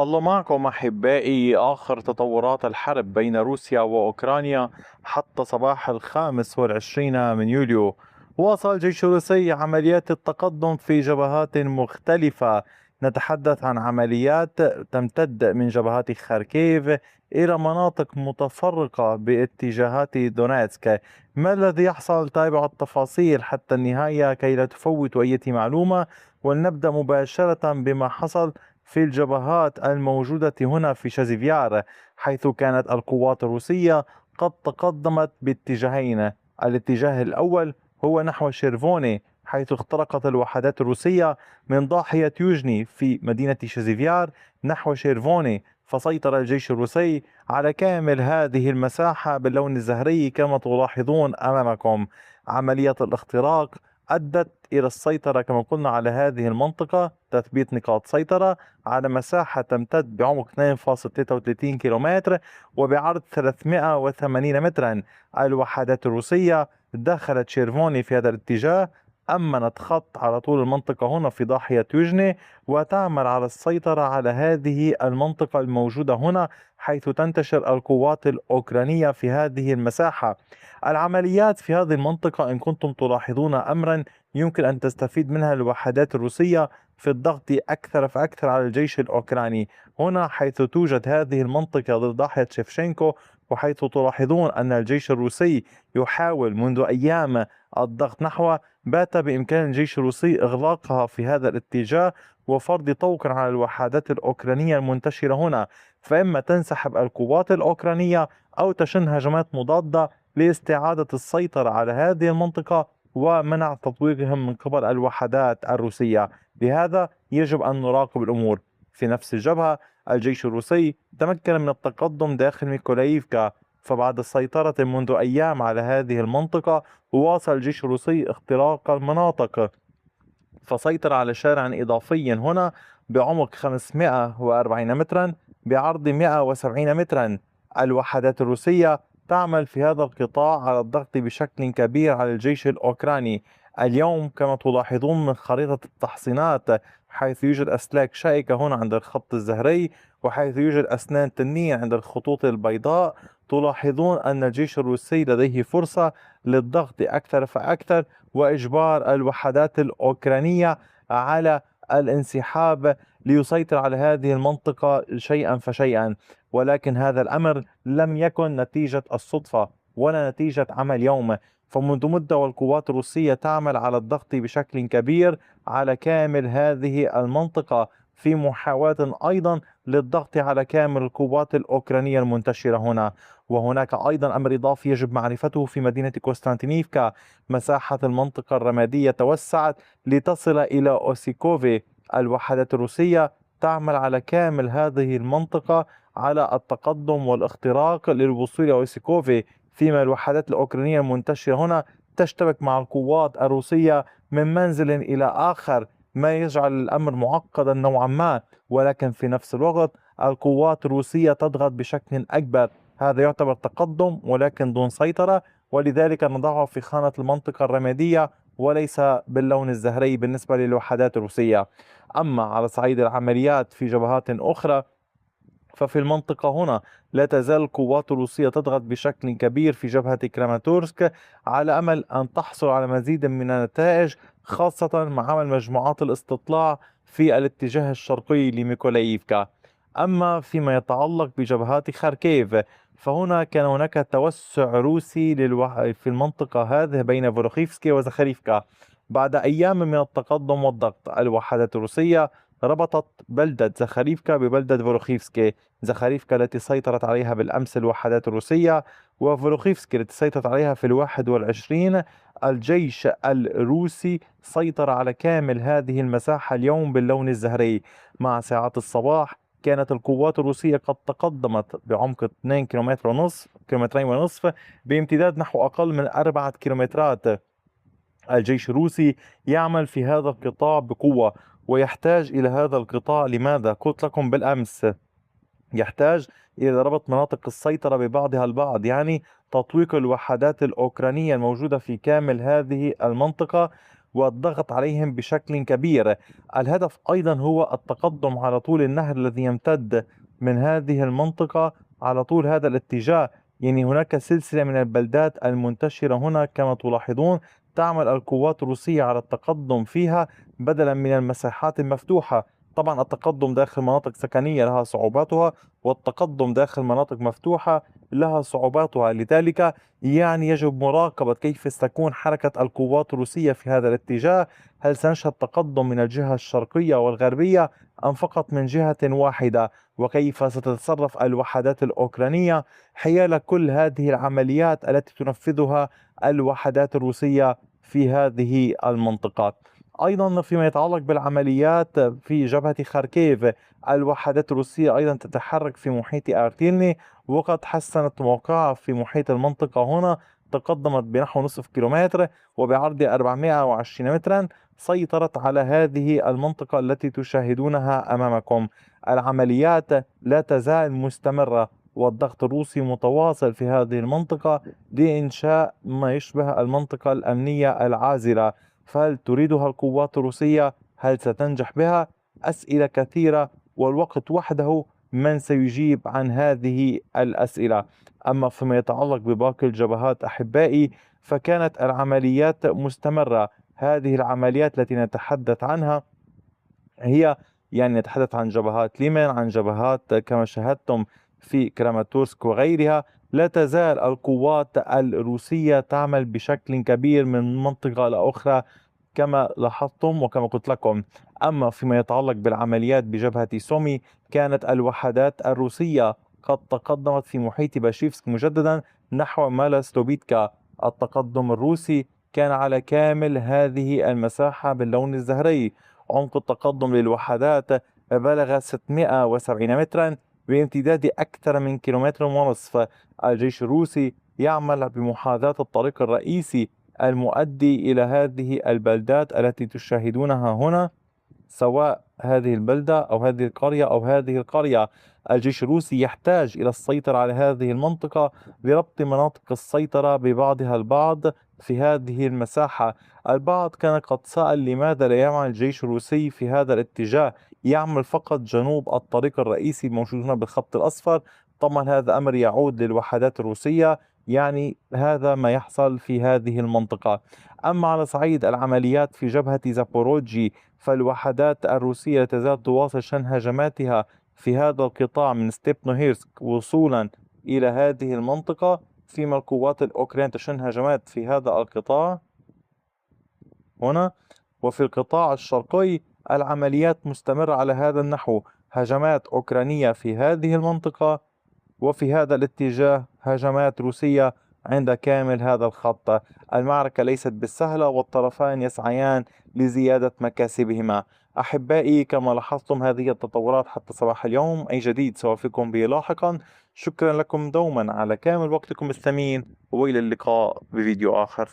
الله معكم أحبائي. آخر تطورات الحرب بين روسيا وأوكرانيا حتى صباح 25 من يوليو. واصل الجيش الروسي عمليات التقدم في جبهات مختلفة. نتحدث عن عمليات تمتد من جبهات خاركيف إلى مناطق متفرقة باتجاهات دونيتسك. ما الذي يحصل؟ تابعوا التفاصيل حتى النهاية كي لا تفوتوا أي معلومة. ولنبدأ مباشرة بما حصل في الجبهات الموجودة هنا في شازيفيار، حيث كانت القوات الروسية قد تقدمت باتجاهين. الاتجاه الأول هو نحو شيرفوني، حيث اخترقت الوحدات الروسية من ضاحية يوجني في مدينة شازيفيار نحو شيرفوني، فسيطر الجيش الروسي على كامل هذه المساحة باللون الزهري كما تلاحظون أمامكم. عملية الاختراق أدت إلى السيطرة كما قلنا على هذه المنطقة، تثبيت نقاط سيطرة على مساحة تمتد بعمق 2.33 كيلومتر وبعرض 380 مترا. الوحدات الروسية دخلت شيرفوني في هذا الاتجاه، أمنت خط على طول المنطقة هنا في ضاحية يوجني، وتعمل على السيطرة على هذه المنطقة الموجودة هنا، حيث تنتشر القوات الأوكرانية في هذه المساحة. العمليات في هذه المنطقة إن كنتم تلاحظون أمرا يمكن أن تستفيد منها الوحدات الروسية في الضغط أكثر فأكثر على الجيش الأوكراني هنا، حيث توجد هذه المنطقة ضد ضاحية شيفشينكو، وحيث تلاحظون أن الجيش الروسي يحاول منذ أيام الضغط نحوه. بات بإمكان الجيش الروسي إغلاقها في هذا الاتجاه وفرض طوق على الوحدات الأوكرانية المنتشرة هنا، فإما تنسحب القوات الأوكرانية أو تشن هجمات مضادة لاستعادة السيطرة على هذه المنطقة ومنع تطويرهم من قبل الوحدات الروسية. لهذا يجب أن نراقب الأمور. في نفس الجبهة الجيش الروسي تمكن من التقدم داخل ميكولاييفكا، فبعد السيطرة منذ أيام على هذه المنطقة واصل الجيش الروسي اختراق المناطق، فسيطر على شارع إضافي هنا بعمق 540 مترا بعرض 170 مترا. الوحدات الروسية تعمل في هذا القطاع على الضغط بشكل كبير على الجيش الأوكراني اليوم كما تلاحظون من خريطة التحصينات، حيث يوجد أسلاك شائكة هنا عند الخط الزهري، وحيث يوجد أسنان تنين عند الخطوط البيضاء. تلاحظون أن الجيش الروسي لديه فرصة للضغط أكثر فأكثر وإجبار الوحدات الأوكرانية على الانسحاب ليسيطر على هذه المنطقة شيئا فشيئا. ولكن هذا الأمر لم يكن نتيجة الصدفة ولا نتيجة عمل يوم، فمنذ مدة والقوات الروسية تعمل على الضغط بشكل كبير على كامل هذه المنطقة في محاولة أيضا للضغط على كامل القوات الأوكرانية المنتشرة هنا. وهناك أيضا أمر إضافي يجب معرفته في مدينة كوستانتينيفكا. مساحة المنطقة الرمادية توسعت لتصل إلى أوسيكوفي. الوحدات الروسية تعمل على كامل هذه المنطقة على التقدم والاختراق للوصول إلى أوسيكوفي، فيما الوحدات الأوكرانية المنتشرة هنا تشتبك مع القوات الروسية من منزل إلى آخر، ما يجعل الأمر معقدا نوعا ما. ولكن في نفس الوقت القوات الروسية تضغط بشكل أكبر. هذا يعتبر تقدم ولكن دون سيطرة، ولذلك نضعه في خانة المنطقة الرمادية وليس باللون الزهري بالنسبة للوحدات الروسية. أما على صعيد العمليات في جبهات أخرى ففي المنطقة هنا لا تزال القوات الروسية تضغط بشكل كبير في جبهة كراماتورسك على أمل أن تحصل على مزيد من النتائج، خاصة مع عمل مجموعات الاستطلاع في الاتجاه الشرقي لميكولاييفكا. أما فيما يتعلق بجبهات خاركيف فهنا كان هناك توسع روسي في المنطقة هذه بين فولوخيفسكي وزخاريفكا. بعد أيام من التقدم والضغط الوحدات الروسية ربطت بلدة زخاريفكا ببلدة فولوخيفسكي. زخاريفكا التي سيطرت عليها بالأمس الوحدات الروسية، وفولوخيفسكي التي سيطرت عليها في 21. الجيش الروسي سيطر على كامل هذه المساحة اليوم باللون الزهري. مع ساعات الصباح كانت القوات الروسية قد تقدمت بعمق 2 كيلومتر ونصف كيلومترين ونصف بامتداد نحو أقل من 4 كيلومترات. الجيش الروسي يعمل في هذا القطاع بقوة ويحتاج إلى هذا القطاع. لماذا؟ قلت لكم بالأمس يحتاج إلى ربط مناطق السيطرة ببعضها البعض، يعني تطويق الوحدات الأوكرانية الموجودة في كامل هذه المنطقة والضغط عليهم بشكل كبير. الهدف أيضا هو التقدم على طول النهر الذي يمتد من هذه المنطقة على طول هذا الاتجاه. يعني هناك سلسلة من البلدات المنتشرة هنا كما تلاحظون، تعمل القوات الروسية على التقدم فيها بدلا من المساحات المفتوحة. طبعا التقدم داخل مناطق سكنية لها صعوباتها، والتقدم داخل مناطق مفتوحة لها صعوباتها. لذلك يعني يجب مراقبة كيف ستكون حركة القوات الروسية في هذا الاتجاه. هل سنشهد تقدم من الجهة الشرقية والغربية أم فقط من جهة واحدة؟ وكيف ستتصرف الوحدات الأوكرانية حيال كل هذه العمليات التي تنفذها الوحدات الروسية في هذه المنطقة؟ أيضا فيما يتعلق بالعمليات في جبهة خاركيف، الوحدات الروسية أيضا تتحرك في محيط أرتيلني، وقد حسنت موقعها في محيط المنطقة هنا، تقدمت بنحو نصف كيلومتر وبعرض 420 مترا، سيطرت على هذه المنطقة التي تشاهدونها أمامكم. العمليات لا تزال مستمرة، والضغط الروسي متواصل في هذه المنطقة لإنشاء ما يشبه المنطقة الأمنية العازلة. فهل تريدها القوات الروسية؟ هل ستنجح بها؟ أسئلة كثيرة، والوقت وحده من سيجيب عن هذه الأسئلة. أما فيما يتعلق بباقي الجبهات أحبائي، فكانت العمليات مستمرة. هذه العمليات التي نتحدث عنها هي يعني نتحدث عن جبهات ليمن، عن جبهات كما شاهدتم في كراماتورسك وغيرها. لا تزال القوات الروسية تعمل بشكل كبير من منطقة لأخرى كما لاحظتم وكما قلت لكم. أما فيما يتعلق بالعمليات بجبهة سومي، كانت الوحدات الروسية قد تقدمت في محيط باشيفسك مجددا نحو مالاستوبيتكا. التقدم الروسي كان على كامل هذه المساحة باللون الزهري. عمق التقدم للوحدات بلغ 670 مترا بامتداد أكثر من كيلومتر ونصف. الجيش الروسي يعمل بمحاذاة الطريق الرئيسي المؤدي إلى هذه البلدات التي تشاهدونها هنا، سواء هذه البلدة أو هذه القرية أو هذه القرية. الجيش الروسي يحتاج إلى السيطرة على هذه المنطقة لربط مناطق السيطرة ببعضها البعض في هذه المساحة. البعض كان قد سأل لماذا لا يعمل الجيش الروسي في هذا الاتجاه، يعمل فقط جنوب الطريق الرئيسي الموجود هنا بالخط الأصفر. طبعا هذا أمر يعود للوحدات الروسية، يعني هذا ما يحصل في هذه المنطقة. أما على صعيد العمليات في جبهة زابوروجي، فالوحدات الروسية تزال تواصل شن هجماتها في هذا القطاع من ستيبنوهيرسك وصولا إلى هذه المنطقة، فيما القوات الأوكرانية تشن هجمات في هذا القطاع هنا. وفي القطاع الشرقي العمليات مستمرة على هذا النحو، هجمات أوكرانية في هذه المنطقة، وفي هذا الاتجاه هجمات روسية عند كامل هذا الخط. المعركة ليست بالسهلة، والطرفان يسعيان لزيادة مكاسبهما. أحبائي، كما لاحظتم هذه التطورات حتى صباح اليوم، أي جديد سأوافيكم به لاحقا. شكرا لكم دوما على كامل وقتكم الثمين، وإلى اللقاء بفيديو آخر.